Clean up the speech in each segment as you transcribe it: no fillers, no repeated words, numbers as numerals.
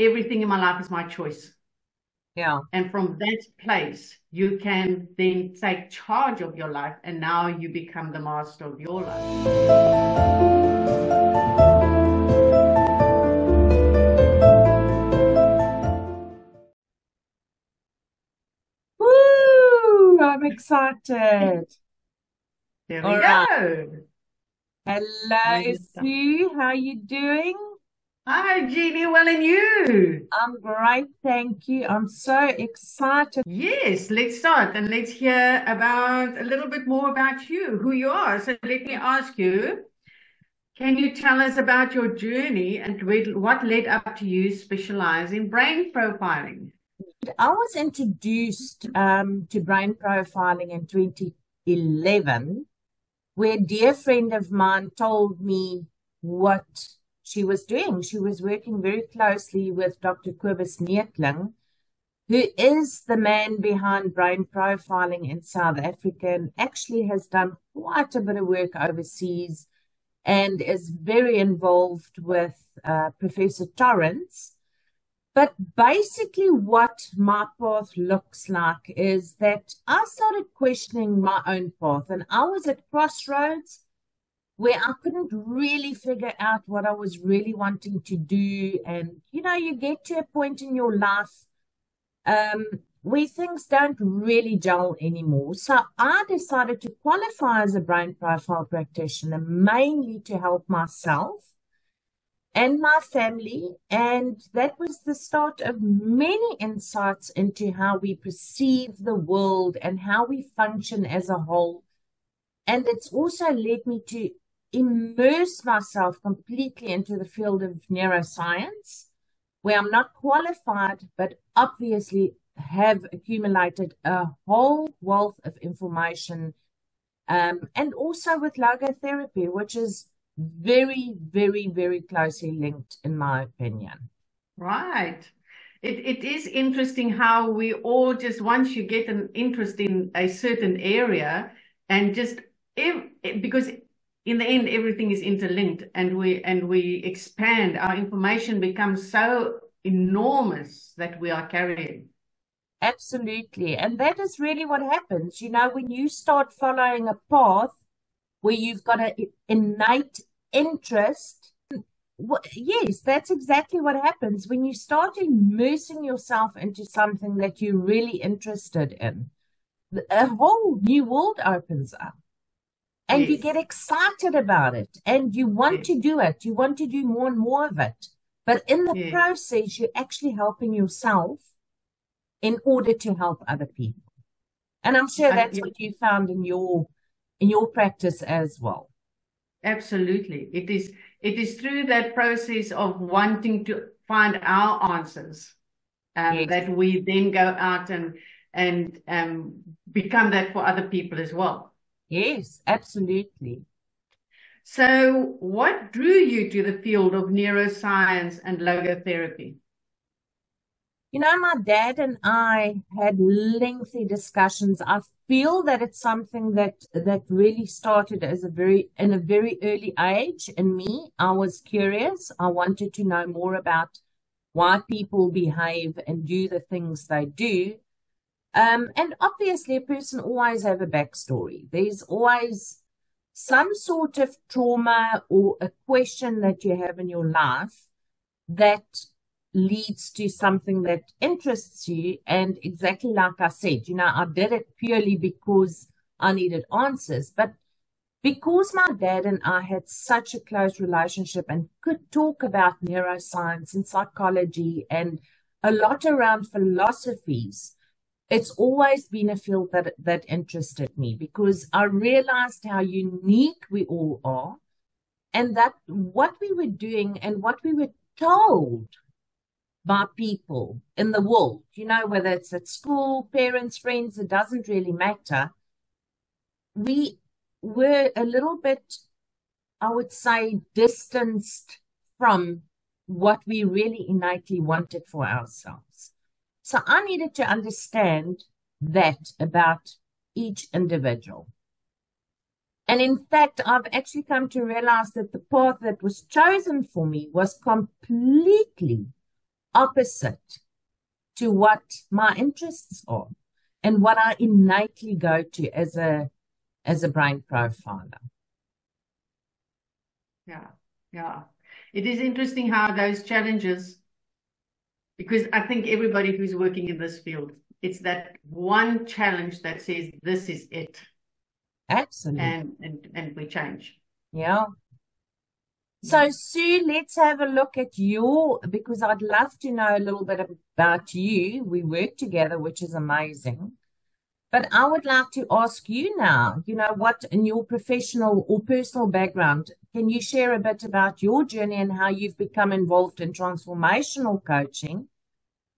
everything in my life is my choice. Yeah. And from that place, you can then take charge of your life, and now you become the master of your life. Woo! I'm excited. There we All right. go. Hello, Sue. How you doing? Hi, Jeannie. Well, and you? I'm great, thank you. I'm so excited. Yes, let's start and let's hear about a little bit more about you, who you are. So let me ask you, can you tell us about your journey and what led up to you specialize in brain profiling? I was introduced to brain profiling in 2011, where a dear friend of mine told me what she was doing. She was working very closely with Dr. Kobus Neetling, who is the man behind brain profiling in South Africa and actually has done quite a bit of work overseas and is very involved with Professor Torrance. But basically, what my path looks like is that I started questioning my own path, and I was at crossroads where I couldn't really figure out what I was really wanting to do. And, you get to a point in your life where things don't really gel anymore. So I decided to qualify as a brain profile practitioner, mainly to help myself and my family. And that was the start of many insights into how we perceive the world and how we function as a whole. And it's also led me to immerse myself completely into the field of neuroscience, where I'm not qualified, but obviously have accumulated a whole wealth of information, and also with logotherapy, which is very, very, very closely linked, in my opinion. Right. It is interesting how we all just, once you get an interest in a certain area and because in the end everything is interlinked, and we expand, our information becomes so enormous that we are carrying. Absolutely. And that is really what happens. When you start following a path where you've got an innate interest, yes, that's exactly what happens. When you start immersing yourself into something that you're really interested in, a whole new world opens up. And you get Yes. excited about it and you want Yes. to do it. You want to do more and more of it. But in the Yes. process, you're actually helping yourself in order to help other people. And I'm sure that's Yeah, what you found in your practice as well. absolutely. It is through that process of wanting to find our answers, Yes. that we then go out and become that for other people as well. Yes, absolutely. So, what drew you to the field of neuroscience and logotherapy? My dad and I had lengthy discussions. I feel that it's something that really started in a very early age in me. I was curious. I wanted to know more about why people behave and do the things they do. And obviously, a person always have a backstory. There's always some sort of trauma or a question that you have in your life that leads to something that interests you. And exactly like I said, I did it purely because I needed answers. But because my dad and I had such a close relationship and could talk about neuroscience and psychology and a lot around philosophies, it's always been a field that interested me because I realized how unique we all are and that what we were doing and what we were told by people in the world, whether it's at school, parents, friends, it doesn't really matter. We were a little bit, I would say, distanced from what we really innately wanted for ourselves. So I needed to understand that about each individual. And in fact, I've actually come to realize that the path that was chosen for me was completely opposite to what my interests are and what I innately go to as a brain profiler. Yeah, yeah. It is interesting how those challenges, because I think everybody who's working in this field, it's that one challenge that says this is it, Absolutely. and we change. Yeah. So, Sue, let's have a look at because I'd love to know a little bit about you. We work together, which is amazing. But I would like to ask you now, what in your professional or personal background, can you share a bit about your journey and how you've become involved in transformational coaching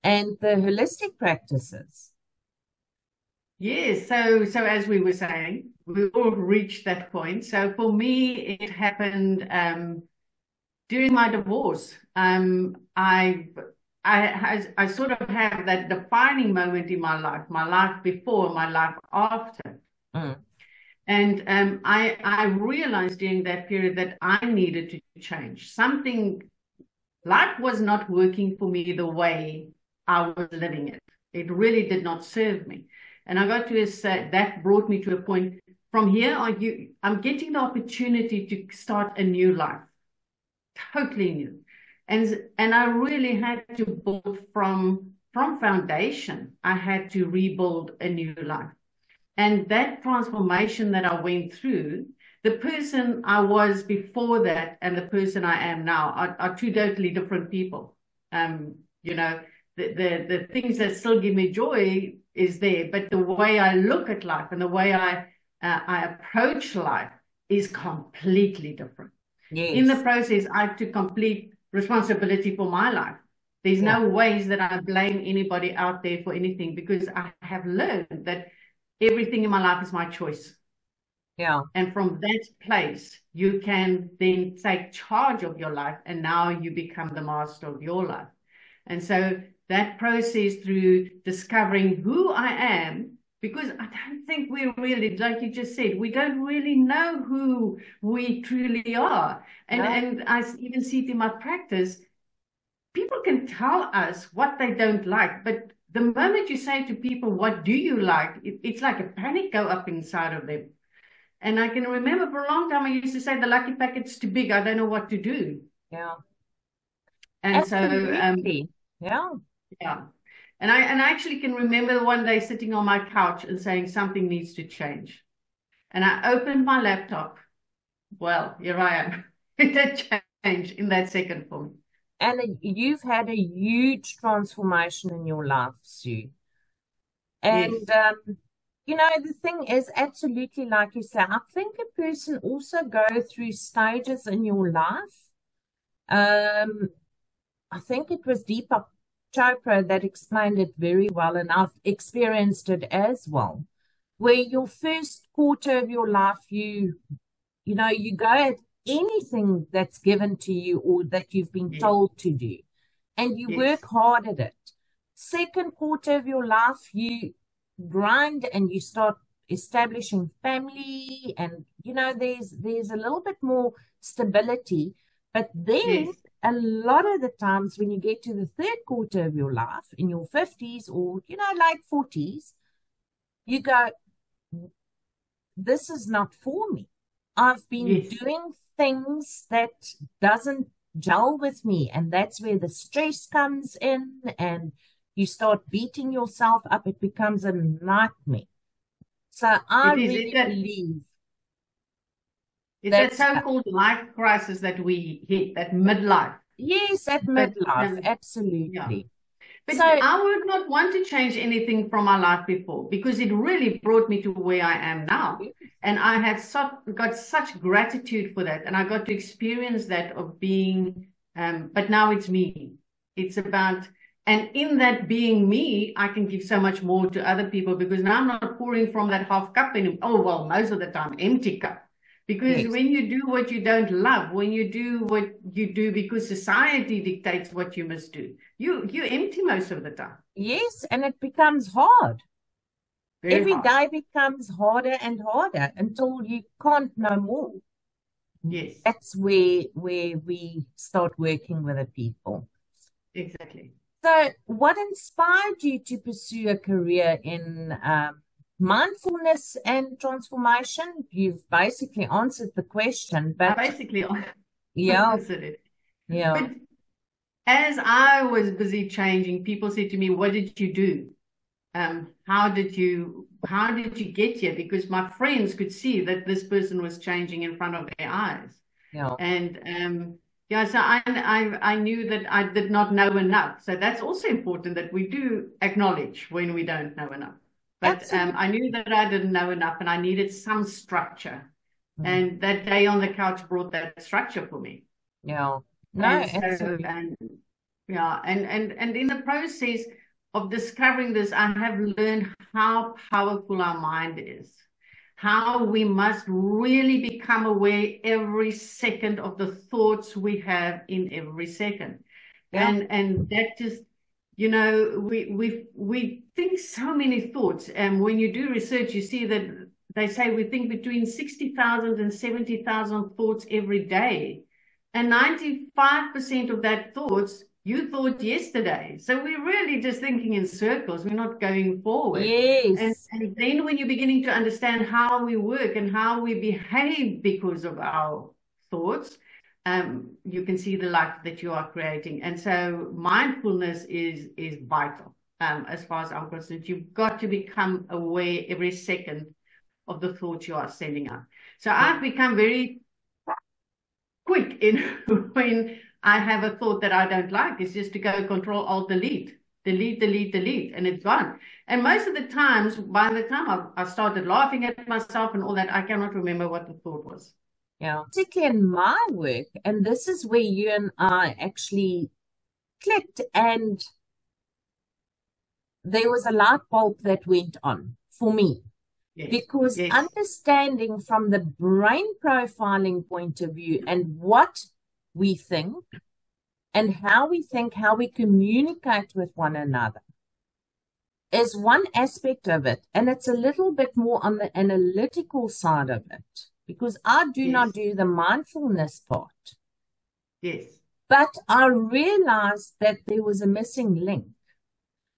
and the holistic practices? Yes, so as we were saying, we all reached that point. So for me, it happened during my divorce. I sort of have that defining moment in my life before, my life after. Mm. And I realized during that period that I needed to change. Life was not working for me the way I was living it. It really did not serve me. And I got to that brought me to a point from here on, I'm getting the opportunity to start a new life, totally new. And I really had to build from foundation. I had to rebuild a new life. And that transformation that I went through, the person I was before that and the person I am now are two totally different people. You know, the things that still give me joy is there, but the way I look at life and the way I approach life is completely different. In the Yes. process, I took complete responsibility for my life. There's Yeah. no ways that I blame anybody out there for anything, because I have learned that everything in my life is my choice. Yeah. And from that place, you can then take charge of your life, and now you become the master of your life. And so that process through discovering who I am, because I don't think we really, like you just said, we don't really know who we truly are. No. And I even see it in my practice. People can tell us what they don't like, but the moment you say to people, what do you like? It's like a panic go up inside of them. And I can remember for a long time, I used to say, the lucky packet's too big. I don't know what to do. Yeah. And so, Absolutely. Yeah. yeah. And I actually can remember one day sitting on my couch and saying something needs to change. And I opened my laptop. Well, here I am. It did change in that second for me. And you've had a huge transformation in your life, Sue. Yes. And, the thing is, absolutely, like you say, I think a person also go through stages in your life. I think it was Deepak Chopra that explained it very well, and I've experienced it as well, where your first quarter of your life, you go at anything that's given to you or that you've been Yes. told to do, and you Yes. work hard at it. Second quarter of your life, you grind and you start establishing family, and there's a little bit more stability. But then Yes. a lot of the times when you get to the third quarter of your life, in your 50s or late 40s, you go, this is not for me. I've been Yes. doing things that doesn't gel with me, and that's where the stress comes in, and you start beating yourself up. It becomes a nightmare. So I It is. really believe It's that that, so-called life crisis that we hit, that midlife. yes, at But midlife, yeah. absolutely. But So, I would not want to change anything from my life before, because it really brought me to where I am now. And I have got such gratitude for that. And I got to experience that of being, but now it's me. It's about, and in that being me, I can give so much more to other people, because now I'm not pouring from that half cup anymore. Oh, well, most of the time, empty cup. Because yes, when you do what you don't love, when you do what you do because society dictates what you must do, you empty most of the time. yes, and it becomes hard. Very Every hard. day becomes harder and harder until you can't no more. Yes, That's where we start working with the people. exactly. So, what inspired you to pursue a career in mindfulness and transformation? You've basically answered the question, I but basically yeah, answered it. yeah, But as I was busy changing, people said to me, "What did you do? How did you get here?" Because my friends could see that this person was changing in front of their eyes. yeah. And yeah, so I knew that I did not know enough. So that's also important, that we do acknowledge when we don't know enough. But Absolutely. I knew that I didn't know enough and I needed some structure. Mm. And that day on the couch brought that structure for me. Yeah. No, And so, absolutely. and yeah, and in the process of discovering this, I have learned how powerful our mind is, how we must really become aware every second of the thoughts we have in every second. Yeah. And that just, we think so many thoughts. And when you do research, you see that they say we think between 60,000 and 70,000 thoughts every day. And 95% of that thoughts you thought yesterday. So we're really just thinking in circles. We're not going forward. And, Yes. and then when you're beginning to understand how we work and how we behave because of our thoughts, you can see the life that you are creating. And so mindfulness is vital. As far as I'm concerned, you've got to become aware every second of the thoughts you are sending out. So I've become very quick in when I have a thought that I don't like, is just to go Control Alt Delete, delete, delete, delete, and it's gone. And most of the times, by the time I started laughing at myself and all that, I cannot remember what the thought was. Yeah. Particularly in my work, and this is where you and I actually clicked, and there was a light bulb that went on for me. Yes, Because yes, understanding from the brain profiling point of view and what we think and how we think, how we communicate with one another is one aspect of it. And it's a little bit more on the analytical side of it because I do not yes, do the mindfulness part. yes, But I realized that there was a missing link.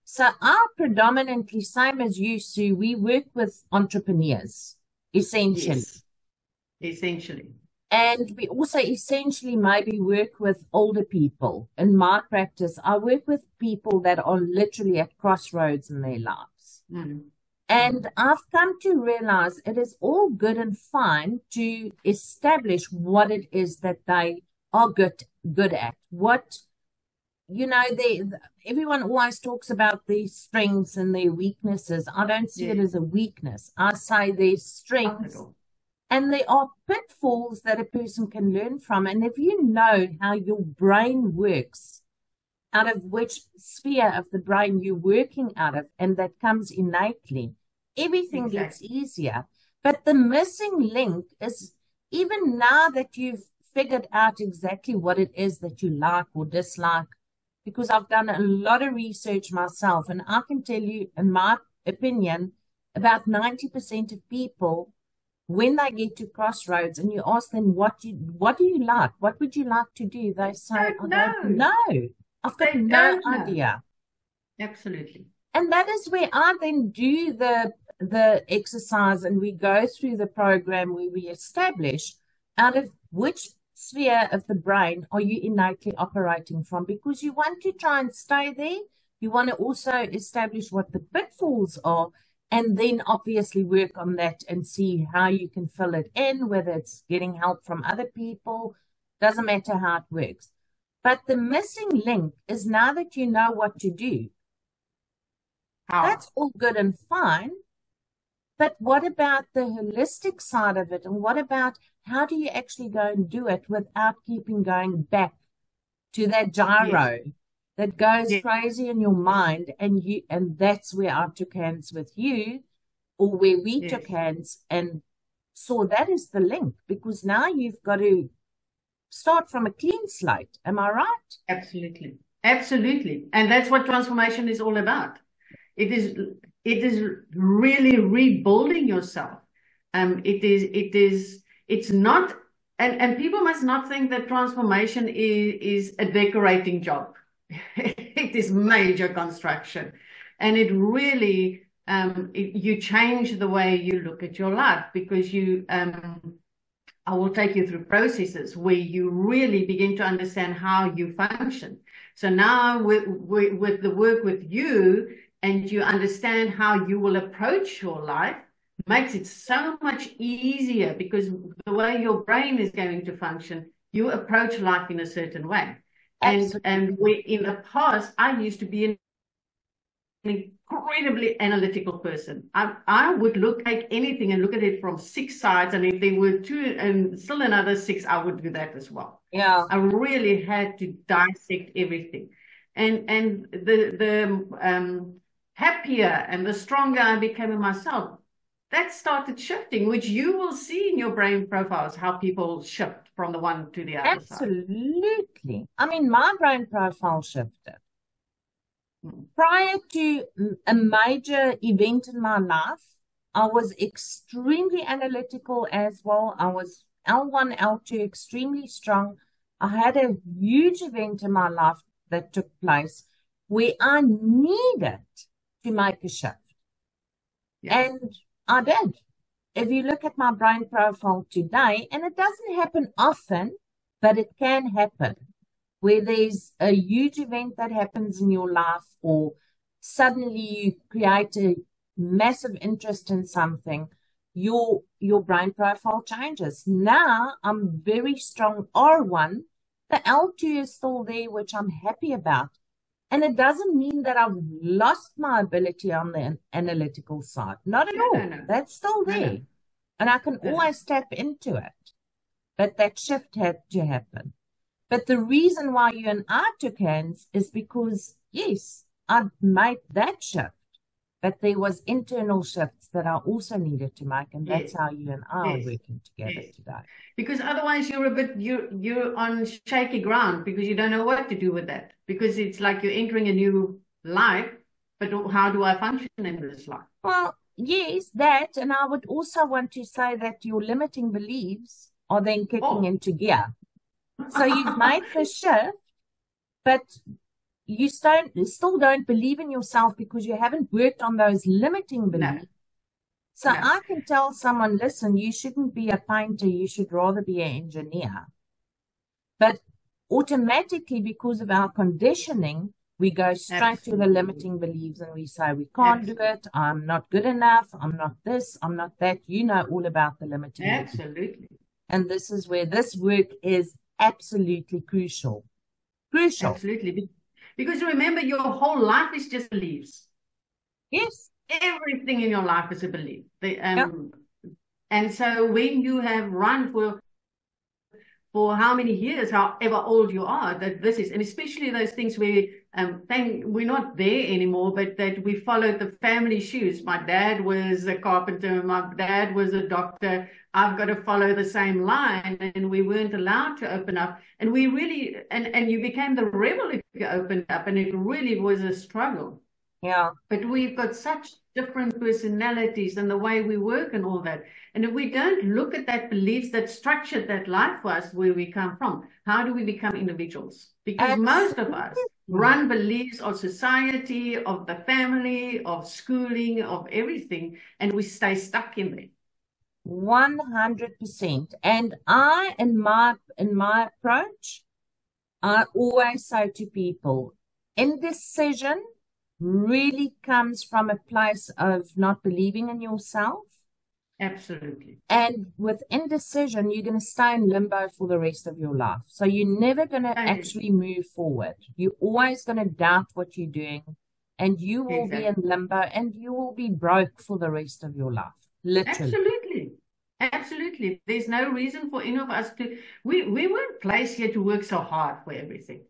So I predominantly, same as you, Sue, we work with entrepreneurs, essentially. yes, essentially. And we also essentially maybe work with older people. In my practice, I work with people that are literally at crossroads in their lives. Mm. And I've come to realize it is all good and fine to establish what it is that they are good at. What, everyone always talks about their strengths and their weaknesses. I don't see it Yes, as a weakness. I say their not at strengths. all. And there are pitfalls that a person can learn from. And if you know how your brain works, out of which sphere of the brain you're working out of, and that comes innately, everything gets Exactly. easier. But the missing link is even now that you've figured out exactly what it is that you like or dislike, because I've done a lot of research myself, and I can tell you, in my opinion, about 90% of people when they get to crossroads and you ask them what do you like, what would you like to do, they say, I Don't don't know. know, I've got They no don't know. idea. Absolutely. And that is where I then do the exercise, and we go through the program where we establish out of which sphere of the brain are you innately operating from, because you want to try and stay there. You want to also establish what the pitfalls are, and then obviously work on that and see how you can fill it in, whether it's getting help from other people, doesn't matter how it works. But the missing link is, now that you know what to do, How? that's all good and fine. But what about the holistic side of it? And what about how do you actually go and do it without keeping going back to that Yes, gyro that goes yes, crazy in your mind? And that's where I took hands with you, or where we took yes. hands and saw that is the link, because now you've got to start from a clean slate. Am I right? Absolutely. Absolutely. And that's what transformation is all about. It is really rebuilding yourself. It's not, and people must not think that transformation is a decorating job. it is major construction. And it really, you change the way you look at your life, because I will take you through processes where you really begin to understand how you function. So now with the work with you, and you understand how you will approach your life, makes it so much easier, because the way your brain is going to function, you approach life in a certain way. And in the past, I used to be an incredibly analytical person. I would take anything and look at it from 6 sides, and if there were 2 and still another 6, I would do that as well. Yeah. I really had to dissect everything. And the happier and the stronger I became in myself, that started shifting, which you will see in your brain profiles, how people shift from the one to the other side. Absolutely. I mean, my brain profile shifted. Prior to a major event in my life, I was extremely analytical as well. I was L1, L2, extremely strong. I had a huge event in my life that took place where I needed to make a shift. Yeah. And I did. If you look at my brain profile today, and it doesn't happen often, but it can happen, where there's a huge event that happens in your life, or suddenly you create a massive interest in something, your brain profile changes. Now I'm very strong R1. The L2 is still there, which I'm happy about. And it doesn't mean that I've lost my ability on the analytical side. Not at all. No. That's still there. No. And I can always tap into it. But that shift had to happen. But the reason why you and I took hands is because, yes, I made that shift. But there was internal shifts that I also needed to make. And that's how you and I are working together today. Because otherwise you're on shaky ground, because you don't know what to do with that. Because it's like you're entering a new life, but how do I function in this life? Well, yes, that. And I would also want to say that your limiting beliefs are then kicking into gear. So you've made the shift, but you still don't believe in yourself because you haven't worked on those limiting beliefs. No. So I can tell someone, listen, you shouldn't be a painter, you should rather be an engineer. But automatically, because of our conditioning, we go straight to the limiting beliefs, and we say, we can't do it, I'm not good enough, I'm not this, I'm not that. You know all about the limiting beliefs. Absolutely. And this is where this work is absolutely crucial. Crucial. Absolutely. Because remember, your whole life is just beliefs. Yes. Everything in your life is a belief. And so when you have run for how many years, however old you are, that this is, and especially those things where we're not there anymore, but that we followed the family shoes. My dad was a carpenter, my dad was a doctor. I've got to follow the same line, and we weren't allowed to open up. And we really, and you became the rebel if you opened up, and it really was a struggle. Yeah. But we've got such different personalities and the way we work and all that. And if we don't look at that beliefs that structured that life for us, where we come from, how do we become individuals? Because most of us run beliefs of society, of the family, of schooling, of everything, and we stay stuck in there. 100%. And in my approach, I always say to people, indecision really comes from a place of not believing in yourself. Absolutely. And with indecision, you're going to stay in limbo for the rest of your life. So you're never going to actually move forward. You're always going to doubt what you're doing, and you will be in limbo, and you will be broke for the rest of your life. Literally. Absolutely. There's no reason for any of us to, we weren't placed here to work so hard for everything.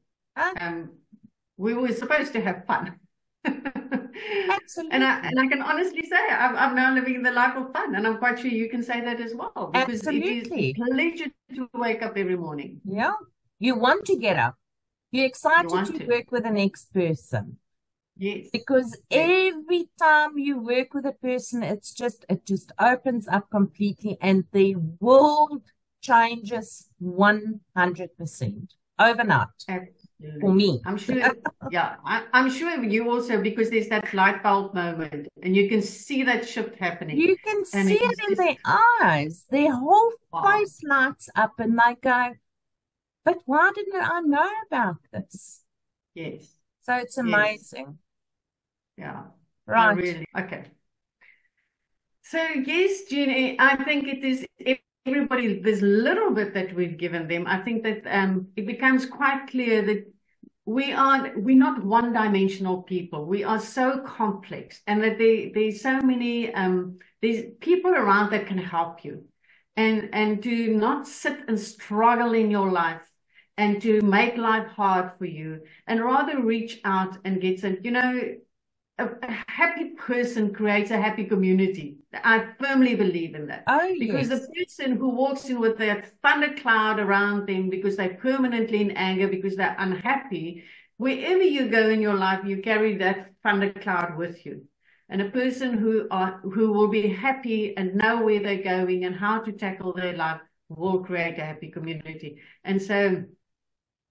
We were supposed to have fun. Absolutely. And I can honestly say I'm now living the life of fun, and I'm quite sure you can say that as well. Because Absolutely. It is a pleasure to wake up every morning. Yeah. You want to get up. You're excited to work with the next person. Yes. Because every time you work with a person, it just opens up completely, and the world changes 100% overnight. for me. I'm sure, yeah, I'm sure you also, because there's that light bulb moment and you can see that shift happening. You can And see it it is in just, their eyes. Their whole wow, face lights up and they go, but why didn't I know about this? yes, So it's yes, amazing. yeah, I Right. really, okay. So yes, Jeannie, I think it is everybody, this little bit that we've given them, I think that it becomes quite clear that we're not one-dimensional people. We are so complex, and that there's so many there's people around that can help you, and to not sit and struggle in your life and to make life hard for you, and rather reach out and get some, a happy person creates a happy community. I firmly believe in that. Oh, Because the yes. person who walks in with that thundercloud around them because they're permanently in anger, because they're unhappy, wherever you go in your life, you carry that thundercloud with you. And a person who will be happy and know where they're going and how to tackle their life will create a happy community. And so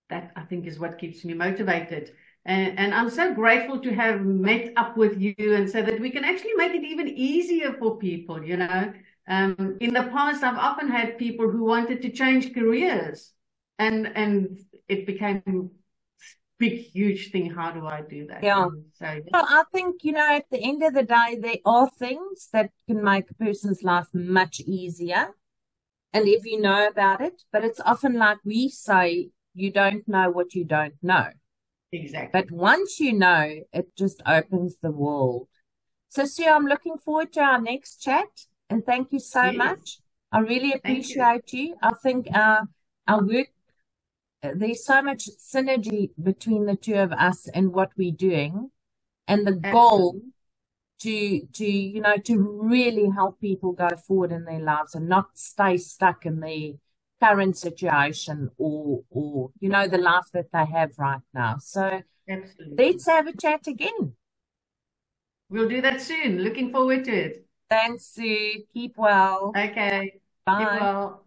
that, I think, is what keeps me motivated. And I'm so grateful to have met up with you, and so that we can actually make it even easier for people, In the past, I've often had people who wanted to change careers, and it became a big, huge thing. How do I do that? Yeah. And so, Well, I think, at the end of the day, there are things that can make a person's life much easier. And if you know about it, but it's often like we say, you don't know what you don't know. exactly. But once you know, it just opens the world. So, Sue, I'm looking forward to our next chat. And thank you so Yes. much. I really Thank you. appreciate you. I think our work, there's so much synergy between the two of us and what we're doing. And the goal to really help people go forward in their lives and not stay stuck in the current situation or the life that they have right now. So Absolutely. let's have a chat again. We'll do that soon. Looking forward to it. Thanks, Sue. Keep well. Okay. Keep Bye. well.